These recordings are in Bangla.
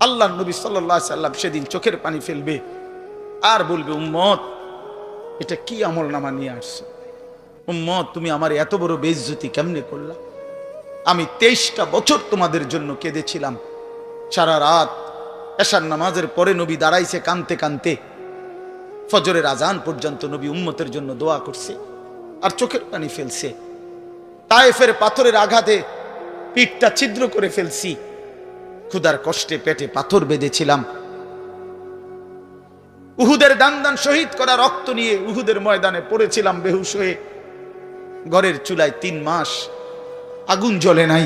আল্লাহ নবী সাল্লাল্লাহু আলাইহি সাল্লাম সেদিন চোখের পানি ফেলবে আর বলবে, উম্মত এটা কি আমলনামা নিয়ে আসছে? উম্মত তুমি আমার এত বড় বেইজ্জতি কেমনে করলা? আমি 23টা বছর তোমাদের জন্য কেঁদেছিলাম। সারা রাত এশার নামাজের পরে নবী দাঁড়াইছে কানতে কানতে, ফজরের আজান পর্যন্ত নবী উম্মতের জন্য দোয়া করছে আর চোখের পানি ফেলছে। তায়েফের পাথরের আঘাতে পিঠটা ছিদ্র করে ফেলছি, ক্ষুধার কষ্টে পেটে পাথর বেঁধেছিলাম। উহুদের দান দান শহীদ করা রক্ত নিয়ে উহুদের ময়দানে পড়েছিলাম বেহুশ হয়ে। ঘরের চুলায় 3 মাস আগুন জ্বলে নাই।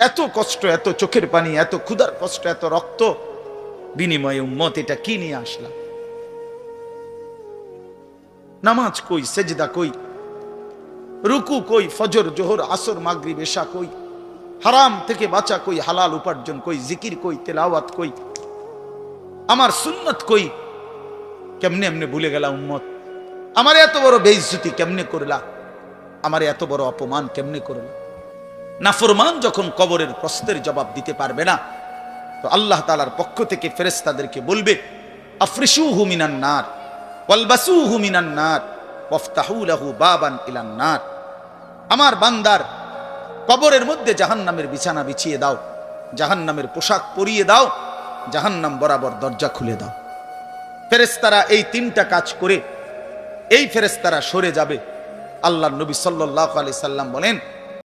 এত কষ্ট, এত চোখের পানি, এত ক্ষুধার কষ্ট, এত রক্ত, বিনিময়ে উম্মত এটা কি নিয়ে আসলাম? নামাজ কই, সেজদা কই, রুকু কই, ফজর জোহর আসর মাগরিব এশা কই, হারাম থেকে বাঁচা কই, হালাল উপার্জন কই, জিকির কই, তেলাওয়াত কই, আমার সুন্নত কই? কেমনে এমনে ভুলে গেলা উম্মত? আমার এত বড় বেইজ্জতি কেমনে করলা? আমার এত বড় অপমান কেমনে করলা? নাফরমান যখন কবরের প্রশ্নের জবাব দিতে পারবে না, তো আল্লাহ তাআলার পক্ষ থেকে ফেরেশতাদেরকে বলবে, আফরিশুহু মিনান নার ওয়ালবাসুহু মিনান নার ওয়াফতাহু লাহু বাবান ইলান নার। আমার বান্দার কবরের মধ্যে জাহান্নামের বিছানা বিছিয়ে দাও, জাহান্নামের পোশাক পরিয়ে দাও, জাহান্নাম বরাবর দরজা খুলে দাও। ফেরেশতারা এই 3টা কাজ করে এই ফেরেশতারা সরে যাবে। আল্লাহর নবী সাল্লাল্লাহু আলাইহি সাল্লাম বলেন,